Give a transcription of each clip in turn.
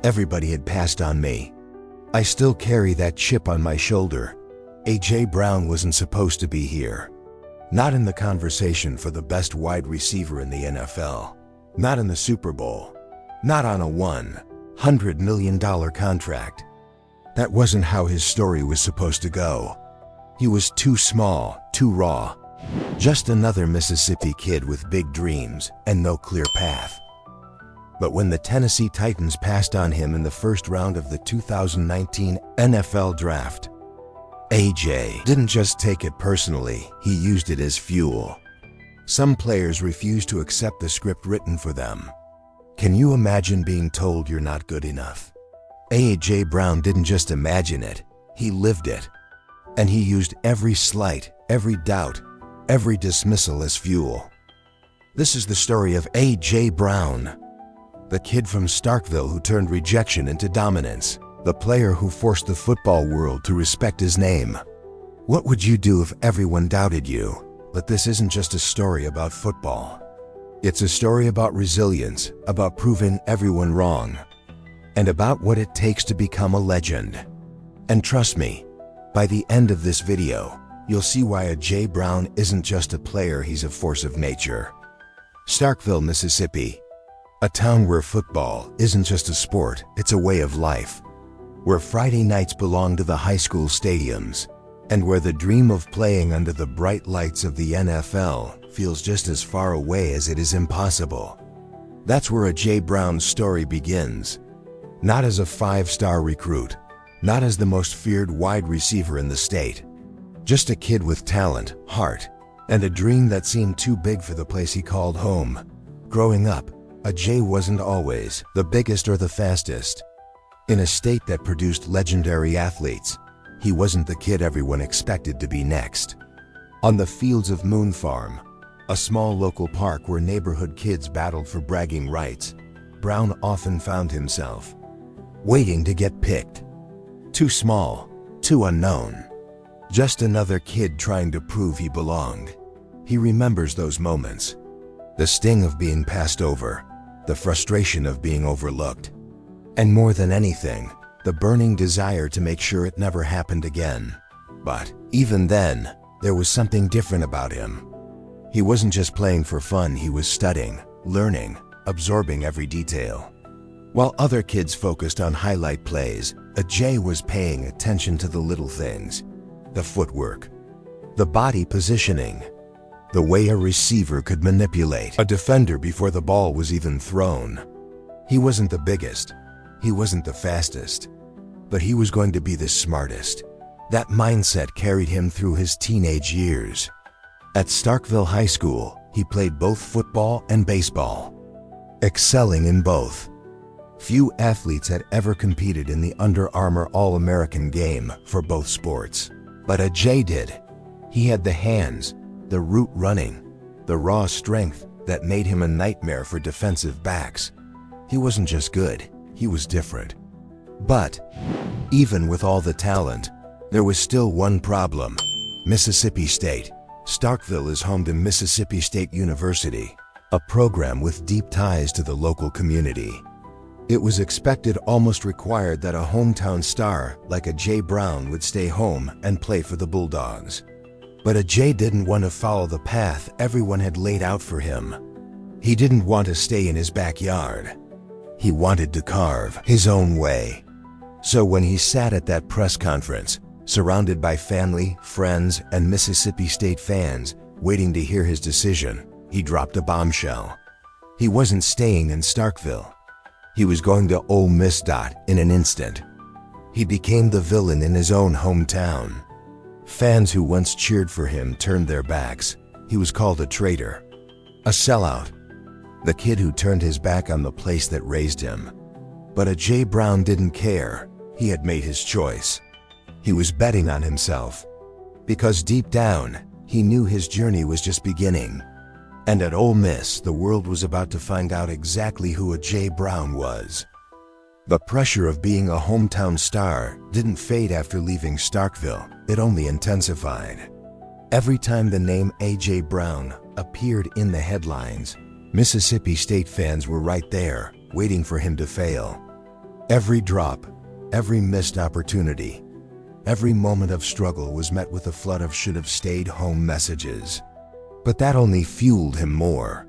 Everybody had passed on me. I still carry that chip on my shoulder. A.J. Brown wasn't supposed to be here. Not in the conversation for the best wide receiver in the NFL. Not in the Super Bowl. Not on a $100 million contract. That wasn't how his story was supposed to go. He was too small, too raw. Just another Mississippi kid with big dreams and no clear path. But when the Tennessee Titans passed on him in the first round of the 2019 NFL Draft, A.J. didn't just take it personally, he used it as fuel. Some players refuse to accept the script written for them. Can you imagine being told you're not good enough? A.J. Brown didn't just imagine it, he lived it. And he used every slight, every doubt, every dismissal as fuel. This is the story of A.J. Brown, the kid from Starkville who turned rejection into dominance, the player who forced the football world to respect his name. What would you do if everyone doubted you? But this isn't just a story about football. It's a story about resilience, about proving everyone wrong, and about what it takes to become a legend. And trust me, by the end of this video, you'll see why A.J. Brown isn't just a player, he's a force of nature. Starkville, Mississippi. A town where football isn't just a sport, it's a way of life. Where Friday nights belong to the high school stadiums, and where the dream of playing under the bright lights of the NFL feels just as far away as it is impossible. That's where A.J. Brown's story begins. Not as a five-star recruit, not as the most feared wide receiver in the state. Just a kid with talent, heart, and a dream that seemed too big for the place he called home. Growing up, A.J. wasn't always the biggest or the fastest. In a state that produced legendary athletes, he wasn't the kid everyone expected to be next. On the fields of Moon Farm, a small local park where neighborhood kids battled for bragging rights, Brown often found himself waiting to get picked. Too small, too unknown. Just another kid trying to prove he belonged. He remembers those moments. The sting of being passed over, the frustration of being overlooked, and more than anything, the burning desire to make sure it never happened again. But even then, there was something different about him. He wasn't just playing for fun, he was studying, learning, absorbing every detail. While other kids focused on highlight plays, A.J. was paying attention to the little things. The footwork, the body positioning, the way a receiver could manipulate a defender before the ball was even thrown. He wasn't the biggest, he wasn't the fastest, but he was going to be the smartest. That mindset carried him through his teenage years. At Starkville High School, he played both football and baseball, excelling in both. Few athletes had ever competed in the Under Armour All-American game for both sports, but A.J. did. He had the hands, the route running, the raw strength that made him a nightmare for defensive backs. He wasn't just good, he was different. But even with all the talent, there was still one problem: Mississippi State. Starkville is home to Mississippi State University, a program with deep ties to the local community. It was expected, almost required, that a hometown star like A.J. Brown would stay home and play for the Bulldogs. But A.J. didn't want to follow the path everyone had laid out for him. He didn't want to stay in his backyard. He wanted to carve his own way. So when he sat at that press conference, surrounded by family, friends, and Mississippi State fans waiting to hear his decision, he dropped a bombshell. He wasn't staying in Starkville. He was going to Ole Miss. In an instant, he became the villain in his own hometown. Fans who once cheered for him turned their backs. He was called a traitor, a sellout, the kid who turned his back on the place that raised him. But A.J. Brown didn't care. He had made his choice. He was betting on himself, because deep down, he knew his journey was just beginning. And at Ole Miss, the world was about to find out exactly who A.J. Brown was. The pressure of being a hometown star didn't fade after leaving Starkville, it only intensified. Every time the name A.J. Brown appeared in the headlines, Mississippi State fans were right there, waiting for him to fail. Every drop, every missed opportunity, every moment of struggle was met with a flood of should-have-stayed-home messages. But that only fueled him more.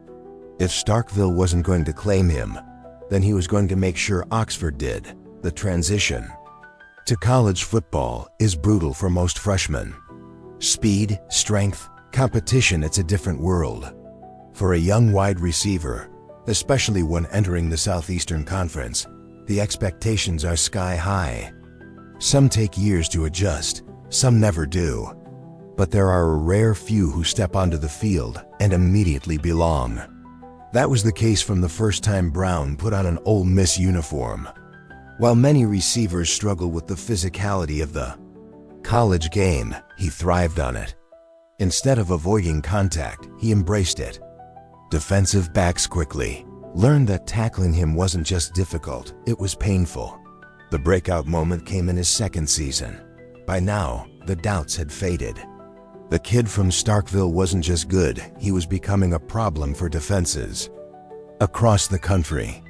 If Starkville wasn't going to claim him, then he was going to make sure Oxford did. The transition to college football is brutal for most freshmen. Speed, strength, competition, it's a different world. For a young wide receiver, especially when entering the Southeastern Conference, the expectations are sky high. Some take years to adjust, some never do. But there are a rare few who step onto the field and immediately belong. That was the case from the first time Brown put on an Ole Miss uniform. While many receivers struggle with the physicality of the college game, he thrived on it. Instead of avoiding contact, he embraced it. Defensive backs quickly learned that tackling him wasn't just difficult, it was painful. The breakout moment came in his second season. By now, the doubts had faded. The kid from Starkville wasn't just good, he was becoming a problem for defenses across the country.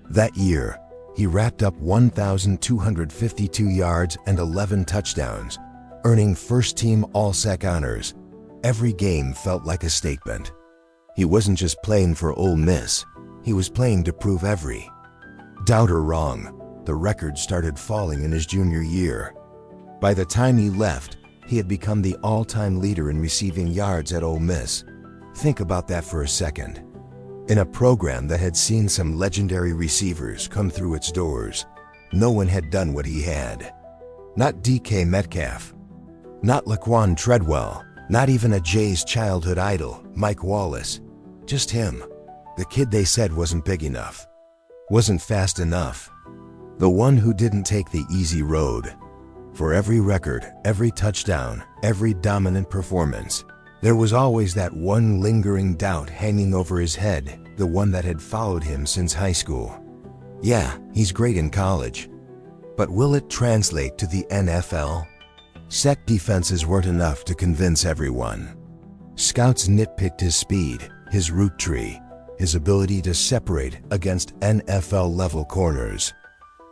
That year, he racked up 1,252 yards and 11 touchdowns, earning first-team All-Sec honors. Every game felt like a statement. He wasn't just playing for Ole Miss, he was playing to prove every doubter wrong. The record started falling in his junior year. By the time he left, he had become the all-time leader in receiving yards at Ole Miss. Think about that for a second. In a program that had seen some legendary receivers come through its doors, no one had done what he had. Not DK Metcalf, not Laquan Treadwell, not even a Jay's childhood idol, Mike Wallace. Just him. The kid they said wasn't big enough, wasn't fast enough. The one who didn't take the easy road. For every record, every touchdown, every dominant performance, there was always that one lingering doubt hanging over his head, the one that had followed him since high school. Yeah, he's great in college. But will it translate to the NFL? Set defenses weren't enough to convince everyone. Scouts nitpicked his speed, his route tree, his ability to separate against NFL-level corners.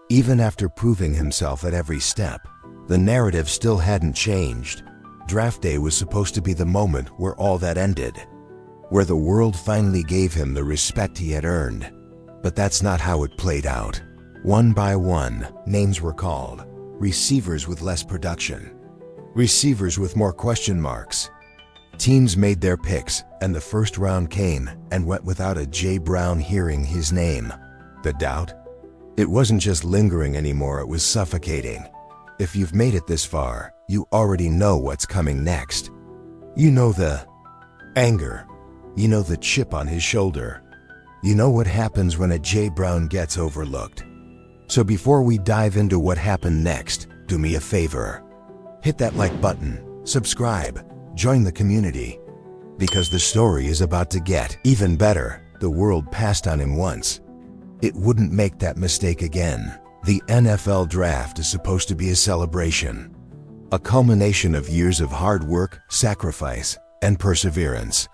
Even after proving himself at every step, the narrative still hadn't changed. Draft day was supposed to be the moment where all that ended, where the world finally gave him the respect he had earned. But that's not how it played out. One by one, names were called. Receivers with less production. Receivers with more question marks. Teams made their picks, and the first round came and went without a Jay Brown hearing his name. The doubt? It wasn't just lingering anymore, it was suffocating. If you've made it this far, you already know what's coming next. You know the anger. You know the chip on his shoulder. You know what happens when a Jay Brown gets overlooked. So before we dive into what happened next, do me a favor. Hit that like button, subscribe, join the community. Because the story is about to get even better. The world passed on him once. It wouldn't make that mistake again. The NFL draft is supposed to be a celebration. A culmination of years of hard work, sacrifice, and perseverance.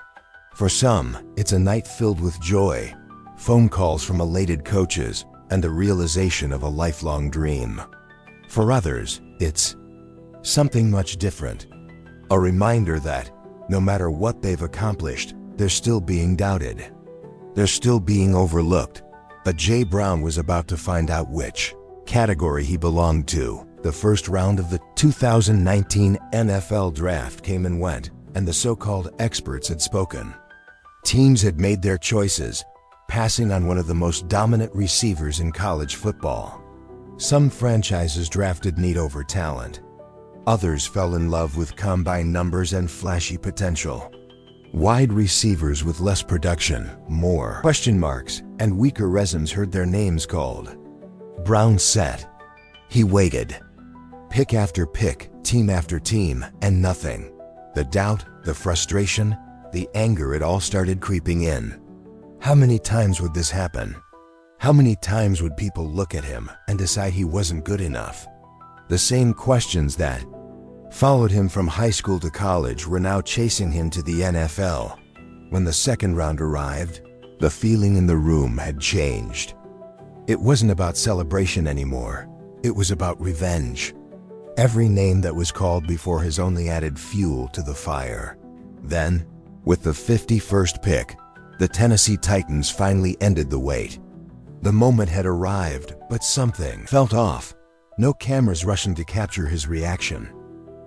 For some, it's a night filled with joy, phone calls from elated coaches, and the realization of a lifelong dream. For others, it's something much different. A reminder that, no matter what they've accomplished, they're still being doubted. They're still being overlooked. But Jay Brown was about to find out which category he belonged to. The first round of the 2019 NFL Draft came and went, and the so-called experts had spoken. Teams had made their choices, passing on one of the most dominant receivers in college football. Some franchises drafted need over talent. Others fell in love with combine numbers and flashy potential. Wide receivers with less production, more question marks, and weaker resumes heard their names called. Brown sat. He waited. Pick after pick, team after team, and nothing. The doubt, the frustration, the anger, it all started creeping in. How many times would this happen? How many times would people look at him and decide he wasn't good enough? The same questions that followed him from high school to college were now chasing him to the NFL. When the second round arrived, the feeling in the room had changed. It wasn't about celebration anymore. It was about revenge. Every name that was called before his only added fuel to the fire. Then, with the 51st pick, the Tennessee Titans finally ended the wait. The moment had arrived, but something felt off. No cameras rushing to capture his reaction.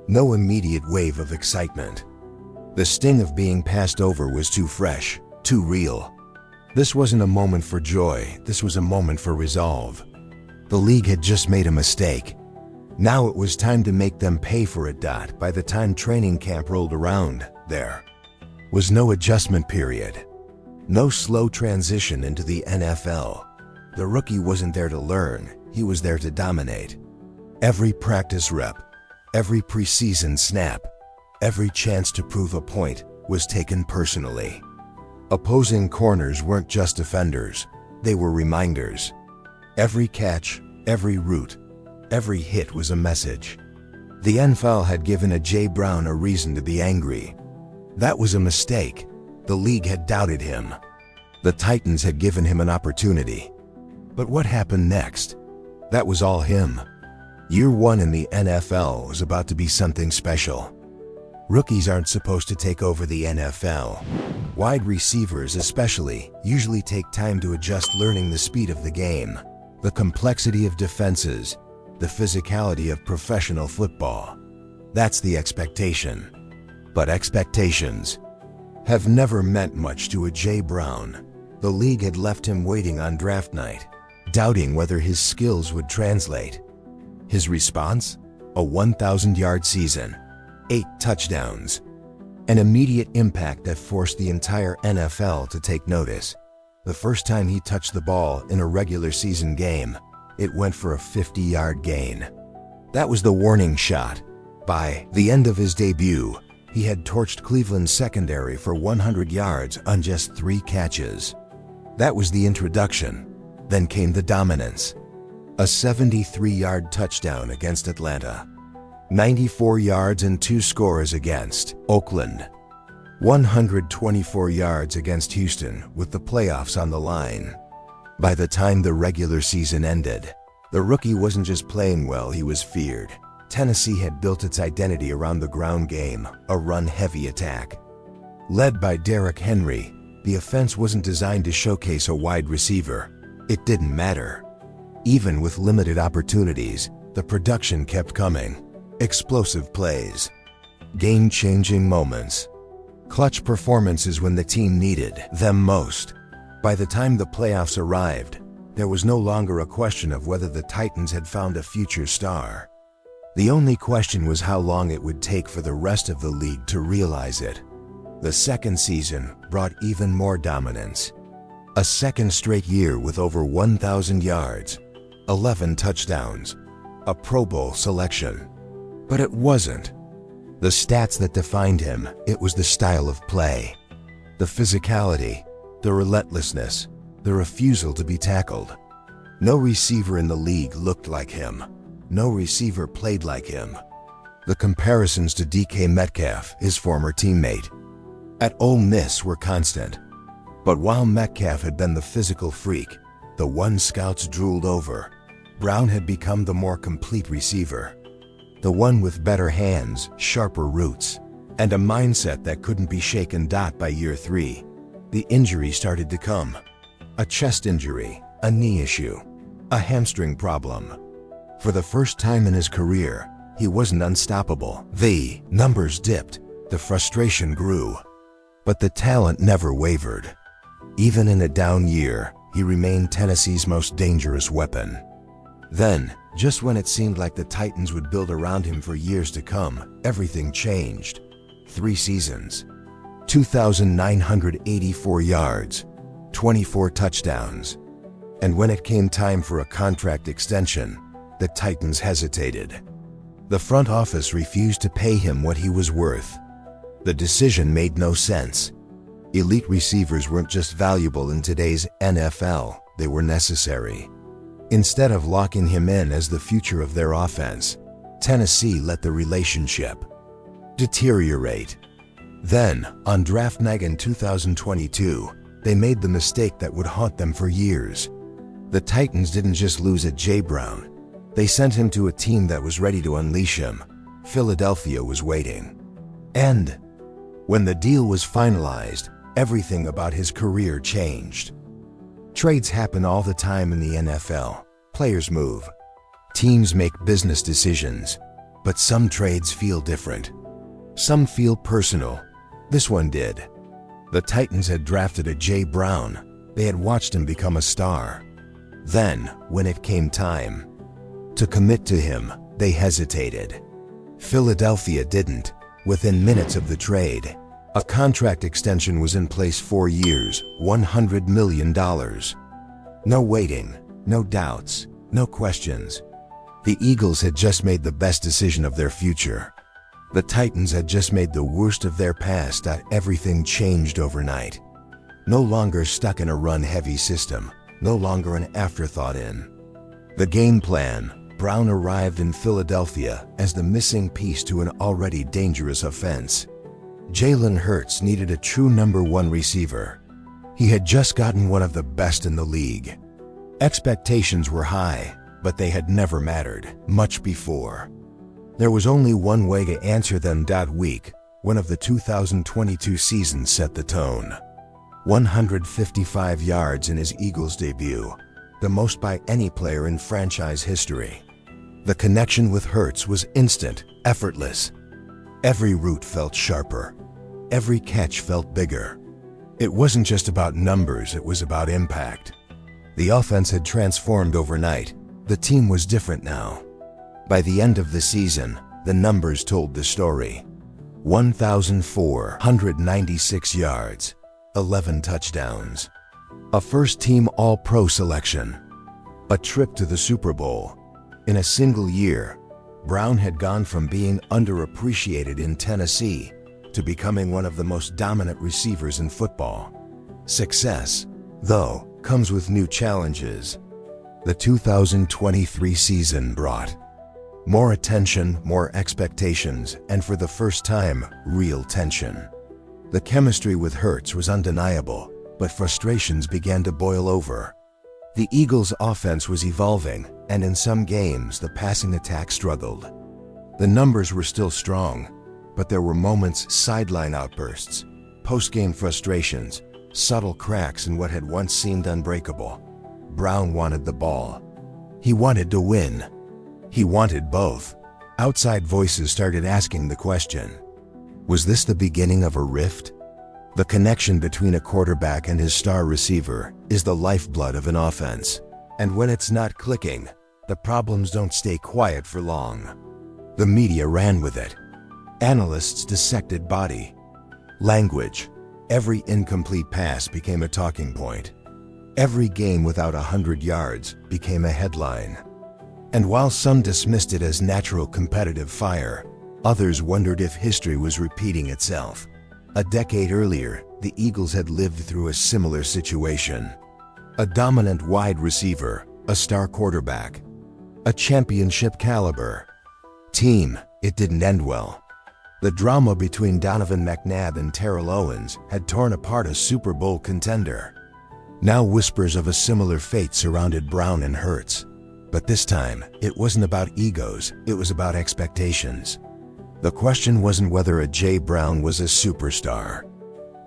No immediate wave of excitement. The sting of being passed over was too fresh, too real. This wasn't a moment for joy, this was a moment for resolve. The league had just made a mistake. Now it was time to make them pay for it. By the time training camp rolled around, there was no adjustment period. No slow transition into the NFL. The rookie wasn't there to learn, he was there to dominate. Every practice rep, every preseason snap, every chance to prove a point was taken personally. Opposing corners weren't just defenders, they were reminders. Every catch, every route, every hit was a message. The NFL had given A.J. Brown a reason to be angry. That was a mistake. The league had doubted him. The Titans had given him an opportunity. But what happened next? That was all him. Year one in the NFL was about to be something special. Rookies aren't supposed to take over the NFL. Wide receivers especially usually take time to adjust, learning the speed of the game, the complexity of defenses, the physicality of professional football. That's the expectation. But expectations have never meant much to A.J. Brown. The league had left him waiting on draft night, doubting whether his skills would translate. His response? A 1,000-yard season, 8 touchdowns, an immediate impact that forced the entire NFL to take notice. The first time he touched the ball in a regular season game, it went for a 50-yard gain. That was the warning shot. By the end of his debut, he had torched Cleveland's secondary for 100 yards on just 3 catches. That was the introduction. Then came the dominance. A 73-yard touchdown against Atlanta. 94 yards and 2 scores against Oakland. 124 yards against Houston with the playoffs on the line. By the time the regular season ended, the rookie wasn't just playing well, he was feared. Tennessee had built its identity around the ground game, a run-heavy attack. Led by Derrick Henry, the offense wasn't designed to showcase a wide receiver. It didn't matter. Even with limited opportunities, the production kept coming. Explosive plays, game-changing moments, clutch performances when the team needed them most. By the time the playoffs arrived, there was no longer a question of whether the Titans had found a future star. The only question was how long it would take for the rest of the league to realize it. The second season brought even more dominance. A second straight year with over 1,000 yards, 11 touchdowns, a Pro Bowl selection. But it wasn't the stats that defined him, it was the style of play. The physicality, the relentlessness, the refusal to be tackled. No receiver in the league looked like him. No receiver played like him. The comparisons to DK Metcalf, his former teammate, at Ole Miss were constant. But while Metcalf had been the physical freak, the one scouts drooled over, Brown had become the more complete receiver. The one with better hands, sharper roots, and a mindset that couldn't be shaken. By year 3, the injuries started to come. A chest injury, a knee issue, a hamstring problem. For the first time in his career, he wasn't unstoppable. The numbers dipped, the frustration grew, but the talent never wavered. Even in a down year, he remained Tennessee's most dangerous weapon. Then, just when it seemed like the Titans would build around him for years to come, everything changed. 3 seasons, 2,984 yards, 24 touchdowns. And when it came time for a contract extension, the Titans hesitated. The front office refused to pay him what he was worth. The decision made no sense. Elite receivers weren't just valuable in today's NFL, they were necessary. Instead of locking him in as the future of their offense, Tennessee let the relationship deteriorate. Then, on draft night in 2022, they made the mistake that would haunt them for years. The Titans didn't just lose A.J. Brown. They sent him to a team that was ready to unleash him. Philadelphia was waiting. And when the deal was finalized, everything about his career changed. Trades happen all the time in the NFL. Players move. Teams make business decisions. But some trades feel different. Some feel personal. This one did. The Titans had drafted A.J. Brown. They had watched him become a star. Then, when it came time to commit to him, they hesitated. Philadelphia didn't. Within minutes of the trade, a contract extension was in place, 4 years, $100 million. No waiting, no doubts, no questions. The Eagles had just made the best decision of their future. The Titans had just made the worst of their past. Everything changed overnight. No longer stuck in a run-heavy system, no longer an afterthought in the game plan. Brown arrived in Philadelphia as the missing piece to an already dangerous offense. Jalen Hurts needed a true number one receiver. He had just gotten one of the best in the league. Expectations were high, but they had never mattered much before. There was only one way to answer them. Week 1 of the 2022 season set the tone. 155 yards in his Eagles debut, the most by any player in franchise history. The connection with Hurts was instant, effortless. Every route felt sharper. Every catch felt bigger. It wasn't just about numbers, it was about impact. The offense had transformed overnight. The team was different now. By the end of the season, the numbers told the story. 1,496 yards, 11 touchdowns. A first-team All-Pro selection. A trip to the Super Bowl. In a single year, Brown had gone from being underappreciated in Tennessee to becoming one of the most dominant receivers in football. Success, though, comes with new challenges. The 2023 season brought more attention, more expectations, and for the first time, real tension. The chemistry with Hurts was undeniable, but frustrations began to boil over. The Eagles' offense was evolving, and in some games the passing attack struggled. The numbers were still strong, but there were moments, sideline outbursts, post-game frustrations, subtle cracks in what had once seemed unbreakable. Brown wanted the ball. He wanted to win. He wanted both. Outside voices started asking the question, was this the beginning of a rift? The connection between a quarterback and his star receiver is the lifeblood of an offense. And when it's not clicking, the problems don't stay quiet for long. The media ran with it. Analysts dissected body language. Every incomplete pass became a talking point. Every game without 100 yards became a headline. And while some dismissed it as natural competitive fire, others wondered if history was repeating itself. A decade earlier, the Eagles had lived through a similar situation. A dominant wide receiver, a star quarterback, a championship caliber team. It didn't end well. The drama between Donovan McNabb and Terrell Owens had torn apart a Super Bowl contender. Now whispers of a similar fate surrounded Brown and Hurts. But this time, it wasn't about egos, it was about expectations. The question wasn't whether A.J. Brown was a superstar.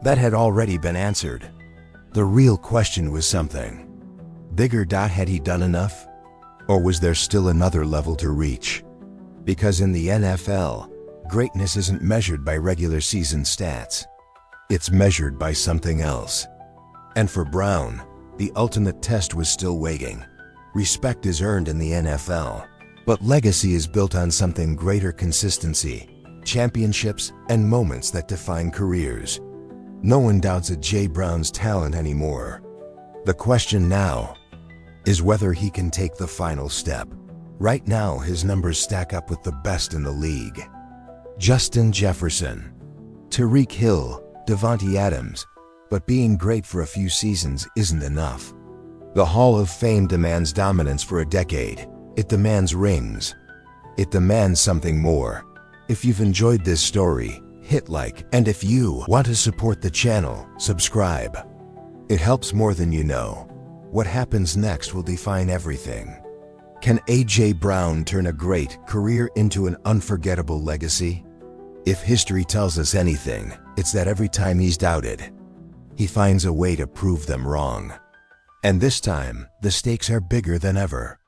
That had already been answered. The real question was something bigger. Had he done enough? Or was there still another level to reach? Because in the NFL, greatness isn't measured by regular season stats. It's measured by something else. And for Brown, the ultimate test was still waiting. Respect is earned in the NFL, but legacy is built on something greater: consistency, championships, and moments that define careers. No one doubts A.J. Brown's talent anymore. The question now is whether he can take the final step. Right now, his numbers stack up with the best in the league. Justin Jefferson, Tyreek Hill, Devontae Adams. But being great for a few seasons isn't enough. The Hall of Fame demands dominance for a decade. It demands rings. It demands something more. If you've enjoyed this story, hit like, and if you want to support the channel, subscribe. It helps more than you know. What happens next will define everything. Can A.J. Brown turn a great career into an unforgettable legacy? If history tells us anything, it's that every time he's doubted, he finds a way to prove them wrong. And this time, the stakes are bigger than ever.